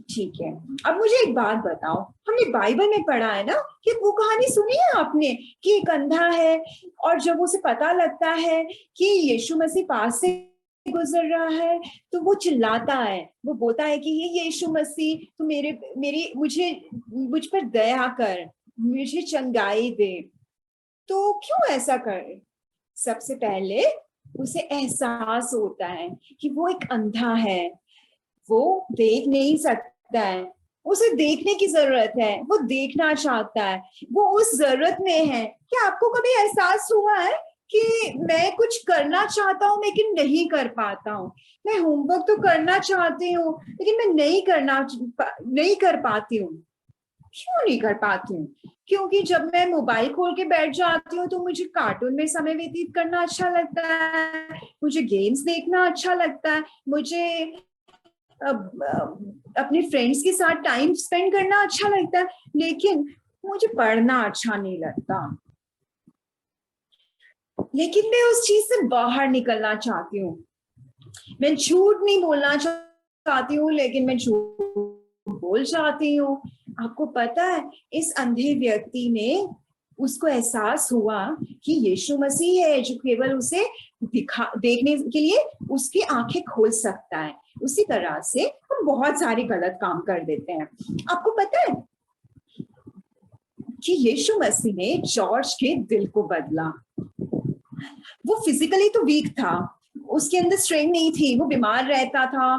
ठीक है। अब मुझे एक बात बताओ, हमने बाइबल में पढ़ा है ना कि वो कहानी सुनी है आपने कि एक अंधा है और जब उसे पता लगता है कि यीशु मसीह पास से गुजर रहा है तो वो चिल्लाता है, वो बोलता है कि ये यीशु मसीह तू मुझ पर दया कर, मुझे चंगाई दे। तो क्यों ऐसा करे? सबसे पहले उसे एहसास होता है कि वो एक अंधा है, वो देख नहीं सकता है, उसे देखने की जरूरत है, वो देखना चाहता है, वो उस जरूरत में है। क्या आपको कभी एहसास हुआ है कि मैं कुछ करना चाहता हूँ लेकिन नहीं कर पाता हूँ? मैं होमवर्क तो करना चाहती हूँ लेकिन मैं नहीं कर पाती हूँ। क्यों नहीं कर पाती हूँ? क्योंकि जब मैं मोबाइल खोल के बैठ जाती हूँ तो मुझे कार्टून में समय व्यतीत करना अच्छा लगता है, मुझे गेम्स देखना अच्छा लगता है, मुझे अपने फ्रेंड्स के साथ टाइम स्पेंड करना अच्छा लगता है। लेकिन मुझे पढ़ना अच्छा नहीं लगता, लेकिन मैं उस चीज से बाहर निकलना चाहती हूँ। मैं झूठ नहीं बोलना चाहती हूँ, लेकिन मैं झूठ बोल जाती हूँ। आपको पता है, इस अंधे व्यक्ति ने, उसको एहसास हुआ कि यीशु मसीह है जो केवल उसे देखने के लिए उसकी आंखें खोल सकता है। उसी तरह से हम बहुत सारे गलत काम कर देते हैं। आपको पता है कि यीशु मसीह ने जॉर्ज के दिल को बदला। वो फिजिकली तो वीक था, उसके अंदर स्ट्रेंथ नहीं थी, वो बीमार रहता था,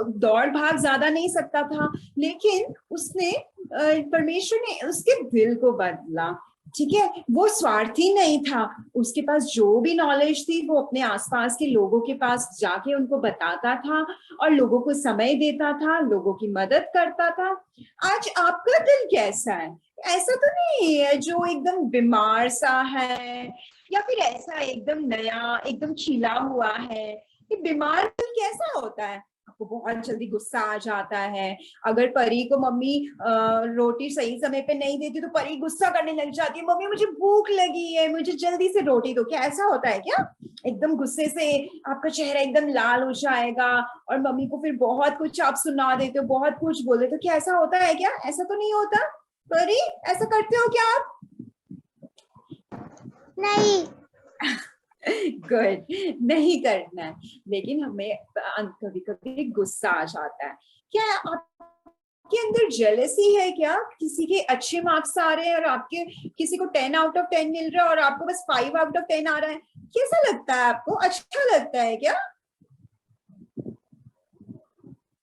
दौड़ भाग ज्यादा नहीं सकता था, लेकिन उसने परमेश्वर ने उसके दिल को बदला। ठीक है, वो स्वार्थी नहीं था, उसके पास जो भी नॉलेज थी वो अपने आसपास के लोगों के पास जाके उनको बताता था और लोगों को समय देता था, लोगों की मदद करता था। आज आपका दिल कैसा है? ऐसा तो नहीं है जो एकदम बीमार सा है, या फिर ऐसा एकदम नया, एकदम खिला हुआ है। ये बीमार दिल कैसा होता है? आपको बहुत जल्दी गुस्सा आ जाता है। अगर परी को मम्मी रोटी सही समय पे नहीं देती तो परी गुस्सा करने लग जाती है, मम्मी मुझे भूख लगी है, मुझे जल्दी से रोटी दो। क्या ऐसा होता है क्या? एकदम गुस्से से आपका चेहरा एकदम लाल हो जाएगा और मम्मी को फिर बहुत कुछ आप सुना देते हो, बहुत कुछ बोल देते हो। क्या ऐसा होता है क्या? ऐसा तो नहीं होता। परी, ऐसा करते हो क्या आप? नहीं। गुड, नहीं करना है। लेकिन हमें कभी कभी गुस्सा आ जाता है। क्या आपके अंदर जेलसी है क्या? किसी के अच्छे मार्क्स आ रहे हैं और आपके किसी को 10 आउट ऑफ 10 मिल रहा है और आपको बस 5 आउट ऑफ 10 आ रहा है। कैसा लगता है आपको? अच्छा लगता है क्या?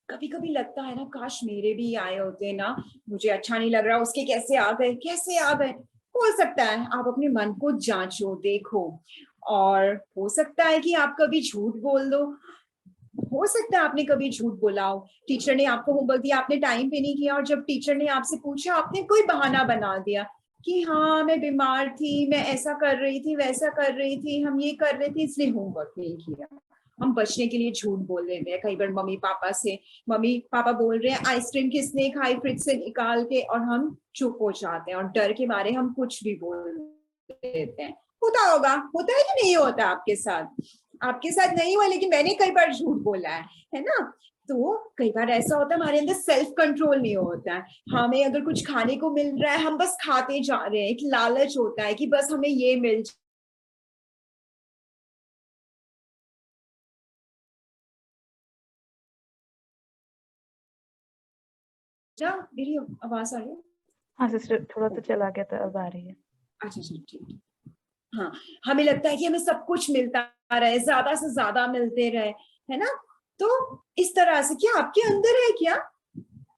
कभी कभी लगता है ना, काश मेरे भी आए होते ना, मुझे अच्छा नहीं लग रहा, उसके कैसे आ गए, कैसे आ गए। हो सकता है आप अपने मन को जांचो, देखो, और हो सकता है कि आप कभी झूठ बोल दो। हो सकता है आपने कभी झूठ बोला हो, टीचर ने आपको होमवर्क दिया, आपने टाइम पे नहीं किया, और जब टीचर ने आपसे पूछा आपने कोई बहाना बना दिया कि हाँ मैं बीमार थी, मैं ऐसा कर रही थी, वैसा कर रही थी, हम ये कर रहे थे इसलिए होमवर्क नहीं किया। हम बचने के लिए झूठ बोल देते हैं कई बार मम्मी पापा से। मम्मी पापा बोल रहे हैं आइसक्रीम किसने खाई फ्रिज से निकाल के, और हम चुप हो जाते हैं और डर के मारे हम कुछ भी बोल देते हैं। होता होगा, होता है कि नहीं होता आपके साथ? आपके साथ नहीं हुआ, लेकिन मैंने कई बार झूठ बोला है ना? तो कई बार ऐसा होता है हमारे अंदर सेल्फ कंट्रोल नहीं होता है। हमें अगर कुछ खाने को मिल रहा है हम बस खाते जा रहे हैं, एक लालच होता है कि बस हमें ये मिल जा। मेरी आवाज आ रही है? हाँ सिस्टर, थोड़ा तो चला गया था, अब आ रही है। अच्छा अच्छा, ठीक। हाँ, हमें लगता है कि हमें सब कुछ मिलता रहे, ज्यादा से ज्यादा मिलते रहे, है ना? तो इस तरह से क्या आपके अंदर है क्या?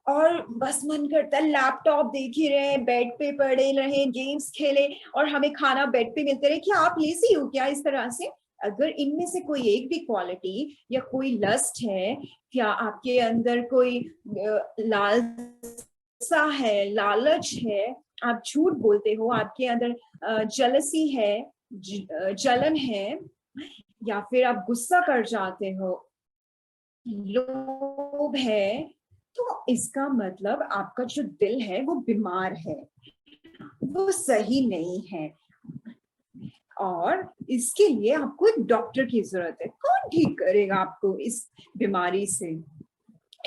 और बस मन करता है लैपटॉप देख ही रहे, बेड पे पड़े रहे, गेम्स खेले और हमें खाना बेड पे मिलते रहे। क्या आप लेजी हो क्या इस तरह से? अगर इनमें से कोई एक भी क्वालिटी या कोई लस्ट है, क्या आपके अंदर कोई लालसा है, लालच है, आप झूठ बोलते हो, आपके अंदर जलसी है, जलन है, या फिर आप गुस्सा कर जाते हो, लोभ है, तो इसका मतलब आपका जो दिल है वो बीमार है, वो सही नहीं है। और इसके लिए आपको एक डॉक्टर की जरूरत है। कौन ठीक करेगा आपको इस बीमारी से?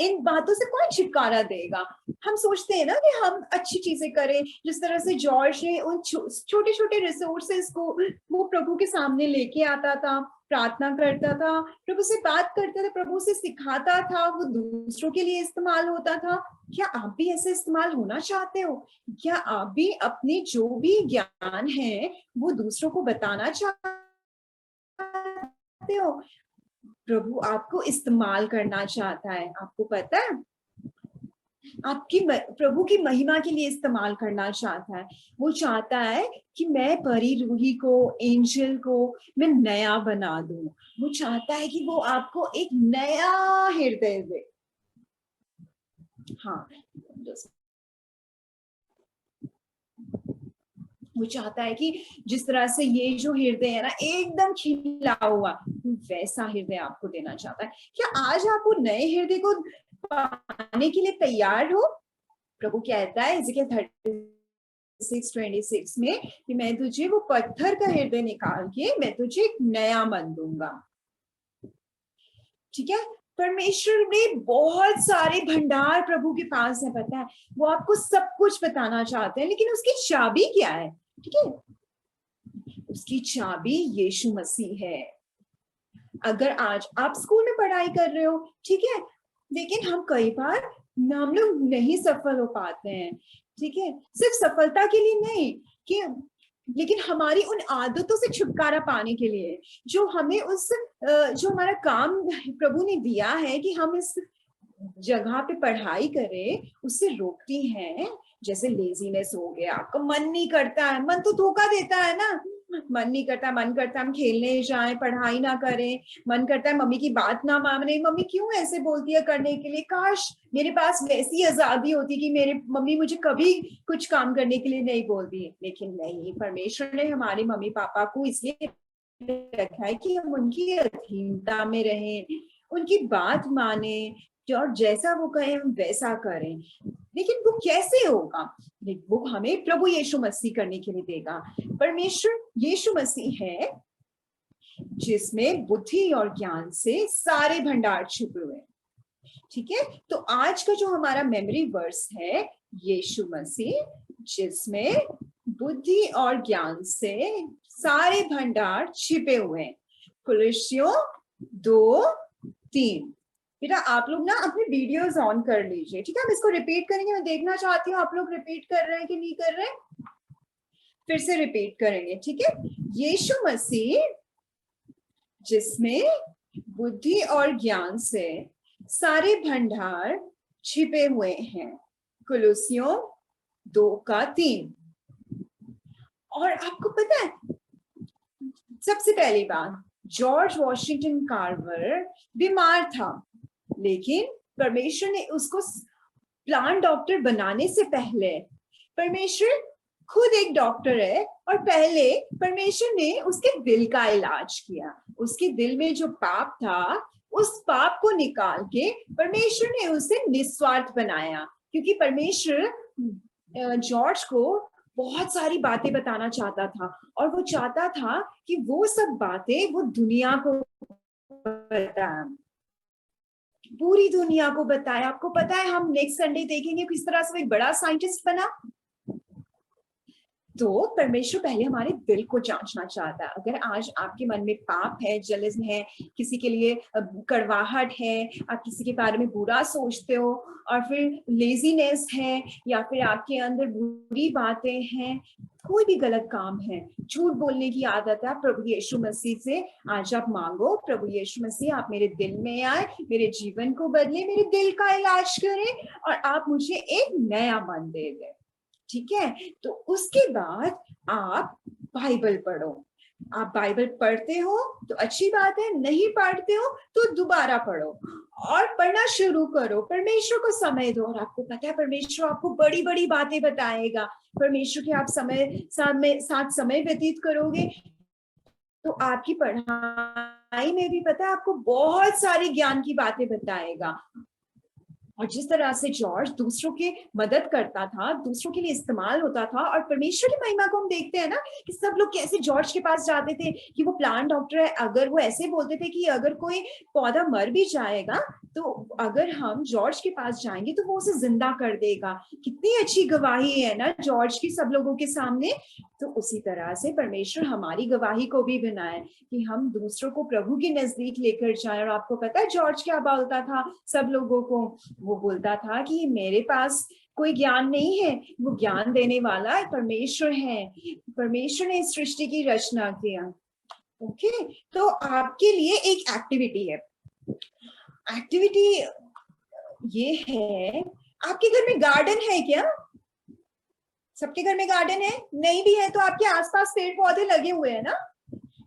इन बातों से कौन छुटकारा देगा? हम सोचते हैं ना कि हम अच्छी चीजें करें, जिस तरह से जॉर्ज ने उन छोटे छोटे रिसोर्सेस को वो प्रभु के सामने लेके आता था, प्रार्थना करता था, प्रभु से बात करता था, प्रभु से सिखाता था, वो दूसरों के लिए इस्तेमाल होता था। क्या आप भी ऐसे इस्तेमाल होना चाहते हो? क्या आप भी अपने जो भी ज्ञान है वो दूसरों को बताना चाहते हो? प्रभु आपको इस्तेमाल करना चाहता है। आपको पता है, आपकी प्रभु की महिमा के लिए इस्तेमाल करना चाहता है। वो चाहता है कि मैं परी रूही को, एंजल को मैं नया बना दूं। वो चाहता है कि वो आपको एक नया हृदय दे। हाँ, वो चाहता है कि जिस तरह से ये जो हृदय है ना एकदम खिला हुआ, वैसा हृदय आपको देना चाहता है। क्या आज आप वो नए हृदय को पाने के लिए तैयार हो? प्रभु कहता है Ezekiel 30 26 में कि मैं तुझे वो पत्थर का हृदय निकाल के मैं तुझे एक नया मन दूंगा। ठीक है, परमेश्वर ने बहुत सारे भंडार प्रभु के पास है, पता है, वो आपको सब कुछ बताना चाहते हैं, लेकिन उसकी चाबी क्या है? ठीक है, उसकी चाबी यीशु मसीह है। अगर आज आप स्कूल में पढ़ाई कर रहे हो, ठीक है, लेकिन हम कई बार हम लोग नहीं सफल हो पाते हैं, ठीक है, सिर्फ सफलता के लिए नहीं कि, लेकिन हमारी उन आदतों से छुटकारा पाने के लिए जो हमें उस जो हमारा काम प्रभु ने दिया है कि हम इस जगह पे पढ़ाई करें, उससे रोकती हैं। जैसे लेजीनेस हो गया, आपका मन नहीं करता है, मन तो धोखा देता है ना, मन नहीं करता, मन करता है हम खेलने जाएं, पढ़ाई ना करें, मन करता है मम्मी की बात ना माने, मम्मी क्यों ऐसे बोलती है करने के लिए, काश मेरे पास वैसी आजादी होती कि मेरे मम्मी मुझे कभी कुछ काम करने के लिए नहीं बोलती। लेकिन नहीं, परमेश्वर ने हमारे मम्मी पापा को इसलिए रखा है कि हम उनकी अधीनता में रहें, उनकी बात माने, और जैसा वो कहे हम वैसा करें। लेकिन वो कैसे होगा? वो हमें प्रभु यीशु मसीह करने के लिए देगा। परमेश्वर यीशु मसीह है जिसमें बुद्धि और ज्ञान से सारे भंडार छुपे हुए हैं। ठीक है, तो आज का जो हमारा मेमोरी वर्स है यीशु मसीह जिसमें बुद्धि और ज्ञान से सारे भंडार छिपे हुए हैं। कुलुस्सियों 2:3। बेटा आप लोग ना अपने वीडियोस ऑन कर लीजिए, ठीक है, हम इसको रिपीट करेंगे, मैं देखना चाहती हूँ आप लोग रिपीट कर रहे हैं कि नहीं कर रहे। फिर से रिपीट करेंगे, ठीक है। यीशु मसीह जिसमें बुद्धि और ज्ञान से सारे भंडार छिपे हुए हैं। कुलुस्सियों 2:3। और आपको पता है सबसे पहली बात, जॉर्ज वॉशिंगटन कार्वर बीमार था, लेकिन परमेश्वर ने उसको प्लांट डॉक्टर बनाने से पहले, परमेश्वर खुद एक डॉक्टर है, और पहले परमेश्वर ने उसके दिल का इलाज किया। उसके दिल में जो पाप था उस पाप को निकाल के परमेश्वर ने उसे निस्वार्थ बनाया, क्योंकि परमेश्वर जॉर्ज को बहुत सारी बातें बताना चाहता था, और वो चाहता था कि वो सब बातें वो दुनिया को बताए, पूरी दुनिया को बताए। आपको पता है हम नेक्स्ट संडे देखेंगे किस तरह से वो एक बड़ा साइंटिस्ट बना। तो परमेश्वर पहले हमारे दिल को जांचना चाहता है। अगर आज आपके मन में पाप है, जलन है, किसी के लिए कड़वाहट है, आप किसी के बारे में बुरा सोचते हो, और फिर लेजीनेस है, या फिर आपके अंदर बुरी बातें हैं, कोई भी गलत काम है, झूठ बोलने की आदत है, प्रभु यीशु मसीह से आज आप मांगो, प्रभु यीशु मसीह आप मेरे दिल में आए, मेरे जीवन को बदले, मेरे दिल का इलाज करें, और आप मुझे एक नया मन दे दें। ठीक है, तो उसके बाद आप बाइबल पढ़ो। आप बाइबल पढ़ते हो तो अच्छी बात है, नहीं पढ़ते हो तो दोबारा पढ़ो और पढ़ना शुरू करो। परमेश्वर को समय दो, और आपको पता है परमेश्वर आपको बड़ी बड़ी बातें बताएगा। परमेश्वर के आप साथ समय व्यतीत करोगे तो आपकी पढ़ाई में भी पता है आपको बहुत सारी ज्ञान की बातें बताएगा। और जिस तरह से जॉर्ज दूसरों की मदद करता था, दूसरों के लिए इस्तेमाल होता था, और परमेश्वर की महिमा को हम देखते हैं ना कि सब लोग कैसे जॉर्ज के पास जाते थे कि वो प्लांट डॉक्टर है। अगर वो ऐसे बोलते थे कि अगर कोई पौधा मर भी जाएगा तो अगर हम जॉर्ज के पास जाएंगे तो वो उसे जिंदा कर देगा। कितनी अच्छी गवाही है ना जॉर्ज की सब लोगों के सामने। तो उसी तरह से परमेश्वर हमारी गवाही को भी बनाए कि हम दूसरों को प्रभु के नजदीक लेकर जाएं। और आपको पता है जॉर्ज क्या बोलता था सब लोगों को? वो बोलता था कि मेरे पास कोई ज्ञान नहीं है, वो ज्ञान देने वाला परमेश्वर है। परमेश्वर ने इस सृष्टि की रचना किया। ओके, तो आपके लिए एक एक्टिविटी है। एक्टिविटी ये है, आपके घर में गार्डन है क्या? सबके घर में गार्डन है? नहीं भी है तो आपके आसपास पेड़ पौधे लगे हुए हैं ना?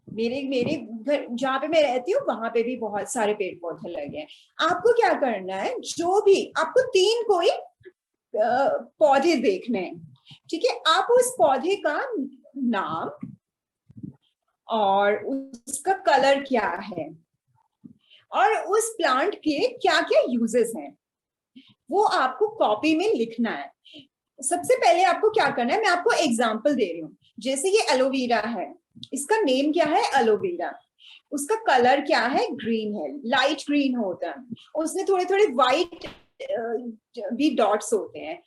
मेरे घर जहाँ पे मैं रहती हूँ वहां पे भी बहुत सारे पेड़ पौधे लगे हैं। आपको क्या करना है, जो भी आपको 3 कोई पौधे देखने हैं, ठीक है? आप उस पौधे का नाम और उसका कलर क्या है और उस प्लांट के क्या क्या यूजेस हैं वो आपको कॉपी में लिखना है। सबसे पहले आपको क्या करना है, मैं आपको एग्जाम्पल दे रही हूँ। जैसे ये एलोवेरा है, इसका नेम क्या है, एलोवेरा। उसका कलर क्या है, ग्रीन है, लाइट ग्रीन होता है। उसमें थोड़े थोड़े वाइट भी डॉट्स होते हैं,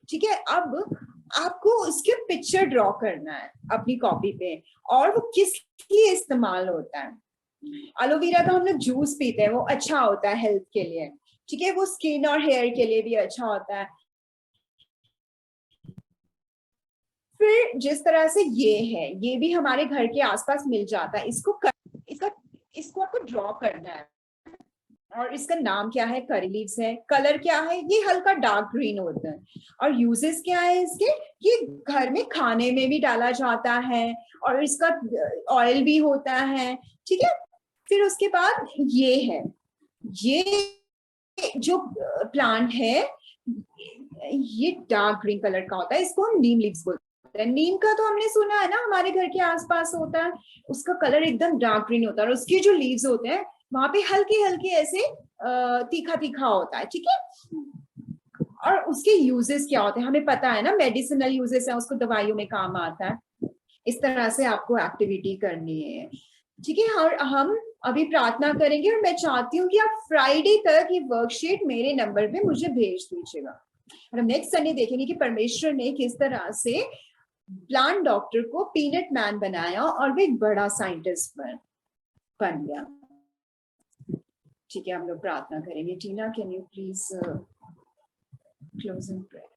ठीक है। अब आपको उसके पिक्चर ड्रॉ करना है अपनी कॉपी पे, और वो किस लिए इस्तेमाल होता है। एलोवेरा का हम लोग जूस पीते हैं, वो अच्छा होता है हेल्थ के लिए, ठीक है। वो स्किन और हेयर के लिए भी अच्छा होता है। फिर जिस तरह से ये है, ये भी हमारे घर के आसपास मिल जाता है। इसको आपको ड्रॉ करना है, और इसका नाम क्या है, करी लीव्स है। कलर क्या है, ये हल्का डार्क ग्रीन होता है। और यूजेस क्या है इसके, ये घर में खाने में भी डाला जाता है, और इसका ऑयल भी होता है, ठीक है। फिर उसके बाद ये है, ये जो प्लांट है ये डार्क ग्रीन कलर का होता है, इसको हम नीम लीव्स बोलते हैं। नीम का तो हमने सुना है ना, हमारे घर के आसपास होता है। उसका कलर एकदम डार्क ग्रीन होता है, और उसके जो लीव्स होते हैं वहां पे हल्के हल्के ऐसे तीखा तीखा होता है, ठीक है। और उसके यूजेस क्या होते हैं हमें पता है ना, मेडिसिनल यूजेस है, उसको दवाइयों में काम आता है। इस तरह से आपको एक्टिविटी करनी है, ठीक है। और हम अभी प्रार्थना करेंगे, और मैं चाहती हूँ कि आप फ्राइडे तक ये वर्कशीट मेरे नंबर पे मुझे भेज दीजिएगा। और हम नेक्स्ट संडे देखेंगे कि परमेश्वर ने किस तरह से प्लांट डॉक्टर को पीनट मैन बनाया, और वो एक बड़ा साइंटिस्ट बन गया। ठीक है, हम लोग प्रार्थना करेंगे। Tina, can you please close in prayer.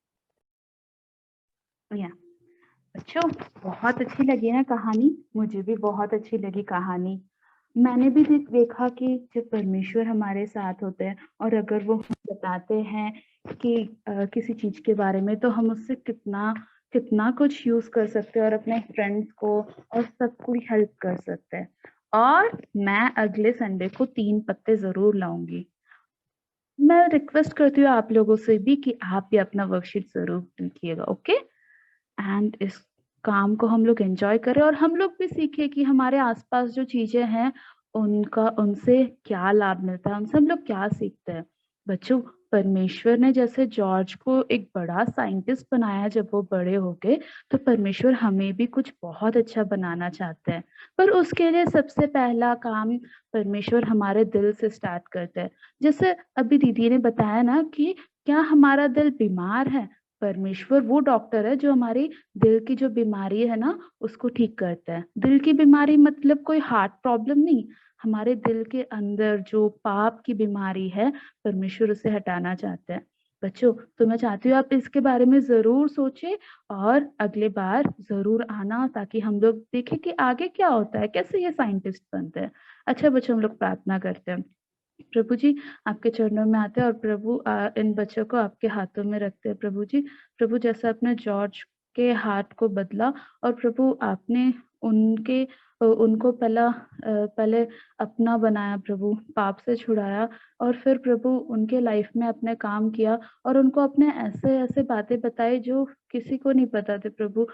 बच्चों, बहुत अच्छी लगी ना कहानी, मुझे भी बहुत अच्छी लगी कहानी। मैंने भी देखा कि जब परमेश्वर हमारे साथ होते हैं, और अगर वो बताते हैं कि किसी चीज के बारे में, तो हम उससे कितना कितना कुछ यूज कर सकते हैं, और अपने फ्रेंड्स को और सबको हेल्प कर सकते हैं। और मैं अगले संडे को 3 पत्ते जरूर लाऊंगी। मैं रिक्वेस्ट करती हूँ आप लोगों से भी कि आप भी अपना वर्कशीट जरूर लिखिएगा, ओके। एंड इस काम को हम लोग एंजॉय करें, और हम लोग भी सीखें कि हमारे आसपास जो चीजें हैं उनसे क्या लाभ मिलता है, हमसे हम लोग क्या सीखते हैं। बच्चों, परमेश्वर ने जैसे जॉर्ज को एक बड़ा साइंटिस्ट बनाया जब वो बड़े हो गए, तो परमेश्वर हमें भी कुछ बहुत अच्छा बनाना चाहते हैं। पर उसके लिए सबसे पहला काम परमेश्वर हमारे दिल से स्टार्ट करते हैं। जैसे अभी दीदी ने बताया ना कि क्या हमारा दिल बीमार है, परमेश्वर वो डॉक्टर है जो हमारी दिल की जो बीमारी है ना उसको ठीक करता है। दिल की बीमारी मतलब कोई हार्ट प्रॉब्लम नहीं, हमारे दिल के अंदर जो पाप की बीमारी है, परमेश्वर उसे हटाना चाहता है। बच्चों, तो मैं चाहती हूँ आप इसके बारे में जरूर सोचें, और अगले बार जरूर आना, ताकि हम लोग देखें कि आगे क्या होता है, कैसे ये साइंटिस्ट बनते हैं। अच्छा बच्चों, हम लोग प्रार्थना करते हैं। प्रभु जी, आपके चरणों में आते हैं, और प्रभु इन बच्चों को आपके हाथों में रखते हैं। प्रभु जी, प्रभु जैसे आपने जॉर्ज के हार्ट को बदला, और प्रभु आपने उनको पहले अपना बनाया, प्रभु पाप से छुड़ाया, और फिर प्रभु उनके लाइफ में आपने काम किया, और उनको अपने ऐसे ऐसे बातें बताई जो किसी को नहीं पता थे। प्रभु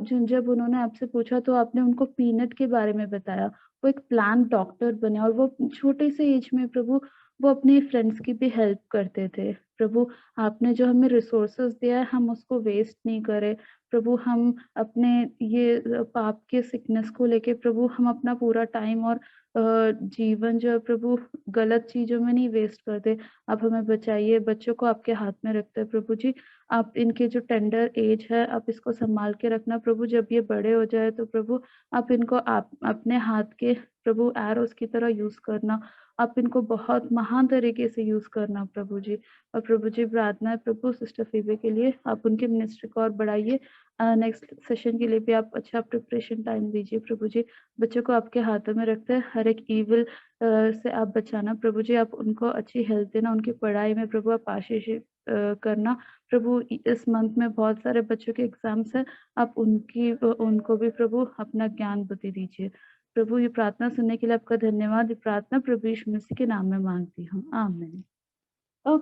जब उन्होंने आपसे पूछा, तो आपने उनको पीनट के बारे में बताया। वो एक प्लांट डॉक्टर बने, और वो छोटे से एज में प्रभु वो अपने फ्रेंड्स की भी हेल्प करते थे। प्रभु, आपने जो हमें रिसोर्सेस दिया है, हम उसको वेस्ट नहीं करें। प्रभु, हम अपने ये पाप के सिकनेस को लेके प्रभु हम अपना पूरा टाइम और जीवन जो है प्रभु गलत चीजों में नहीं वेस्ट करते। आप हमें बचाइए, बच्चों को आपके हाथ में रखते हैं प्रभु जी। आप इनके जो टेंडर एज है, आप इसको संभाल के रखना प्रभु। जब ये बड़े हो जाए तो प्रभु आप इनको आप अपने हाथ के प्रभु एरोस की तरह यूज करना। आप इनको बहुत महान तरीके से यूज करना प्रभु जी। और प्रभु जी, प्रार्थना है प्रभु सिस्टर फीबे के लिए, आप उनके मिनिस्ट्री को और बढ़ाइए। नेक्स्ट सेशन के लिए भी आप अच्छा प्रिपरेशन टाइम दीजिए प्रभु जी। बच्चों को आपके हाथों में रखते हैं, हर एक ईविल से आप बचाना प्रभु जी। आप उनको अच्छी हेल्थ देना, उनकी पढ़ाई में प्रभु आप आशीष करना प्रभु। इस मंथ में बहुत सारे बच्चों के एग्जाम्स है, आप उनको भी प्रभु अपना ज्ञान बुद्धि दीजिए प्रभु। ये प्रार्थना सुनने के लिए आपका धन्यवाद। ये प्रार्थना प्रभु यीशु मसीह के नाम में मांगती हूँ, आमीन।